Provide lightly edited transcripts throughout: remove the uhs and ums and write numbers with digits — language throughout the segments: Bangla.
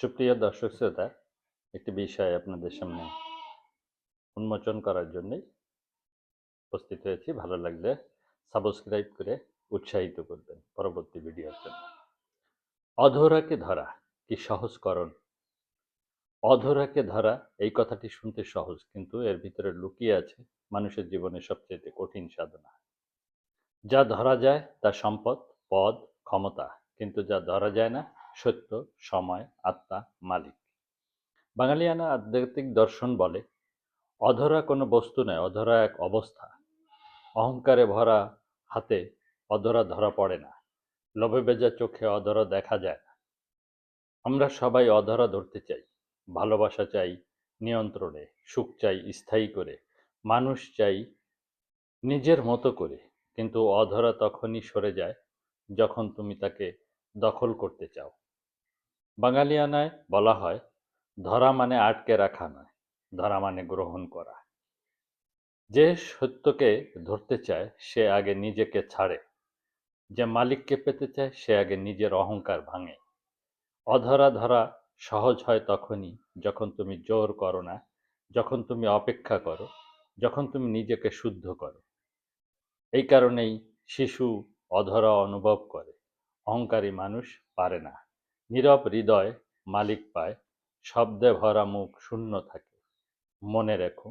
সুপ্রিয় দর্শক শ্রোতা, একটি বিষয় আপনাদের সামনে উন্মোচন করার জন্যই উপস্থিত হয়েছি। ভালো লাগলে সাবস্ক্রাইব করে উৎসাহিত করবেন পরবর্তী ভিডিওর জন্য। অধরাকে ধরা কি সহজকরণ? অধরাকে ধরা এই কথাটি শুনতে সহজ, কিন্তু এর ভিতরে লুকিয়ে আছে মানুষের জীবনে সবচেয়ে কঠিন সাধনা। যা ধরা যায় তা সম্পদ, পদ, ক্ষমতা, কিন্তু যা ধরা যায় না সত্য, সময়, আত্মা, মালিক। বাঙালিয়ানা আধ্যাত্মিক দর্শন বলে অধরা কোনো বস্তু নয়, অধরা এক অবস্থা। অহংকারে ভরা হাতে অধরা ধরা পড়ে না, লোভে ভেজা চোখে অধরা দেখা যায় না। আমরা সবাই অধরা ধরতে চাই। ভালোবাসা চাই নিয়ন্ত্রণে, সুখ চাই স্থায়ী করে, মানুষ চাই নিজের মতো করে। কিন্তু অধরা তখনই সরে যায় যখন তুমি তাকে দখল করতে চাও। বাঙালিয়ানায় বলা হয় ধরা মানে আটকে রাখা নয়, ধরা মানে গ্রহণ করা। যে সত্যকে ধরতে চায় সে আগে নিজেকে ছাড়ে, যে মালিককে পেতে চায় সে আগে নিজের অহংকার ভাঙে। অধরা ধরা সহজ হয় তখনই যখন তুমি জোর করো না, যখন তুমি অপেক্ষা করো, যখন তুমি নিজেকে শুদ্ধ করো। এই কারণেই শিশু অধরা অনুভব করে, অহংকারী মানুষ পারে না। নীরব হৃদয় মালিক পায়, শব্দে ভরা মুখ শূন্য থাকে। মনে রেখো,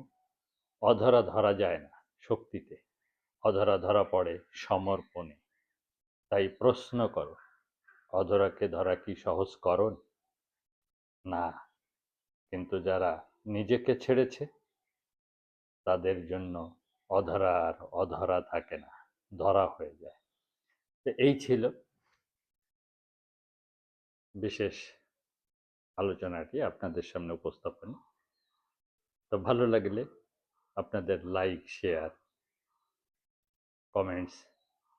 অধরা ধরা যায় না শক্তিতে, অধরা ধরা পড়ে সমর্পণে। তাই প্রশ্ন করো, অধরাকে ধরা কি সহজকরণ? না, কিন্তু যারা নিজেকে ছেড়েছে তাদের জন্য অধরা আর অধরা থাকে না, ধরা হয়ে যায়। তো এই ছিল বিশেষ আলোচনাটি আপনাদের সামনে উপস্থাপন। তো ভালো লাগলে আপনাদের লাইক, শেয়ার, কমেন্টস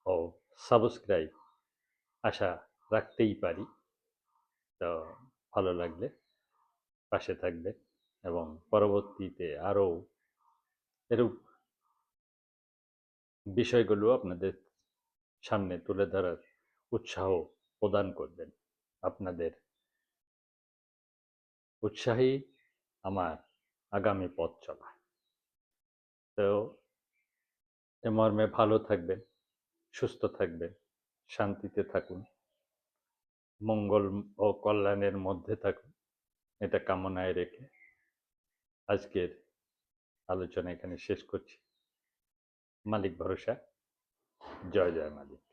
ও সাবস্ক্রাইব আশা রাখতেই পারি। তো ভালো লাগলে পাশে থাকবেন এবং পরবর্তীতে আরও এরূপ বিষয়গুলো আপনাদের সামনে তুলে ধরার উৎসাহ প্রদান করবেন। আপনাদের উৎসাহী আমার আগামী পথ চলা। তো এ মর্মে ভালো থাকবেন, সুস্থ থাকবেন, শান্তিতে থাকুন, মঙ্গল ও কল্যাণের মধ্যে থাকুন, এটা কামনায় রেখে আজকের আলোচনা এখানে শেষ করছি। মালিক ভরসা। জয় জয় মালিক।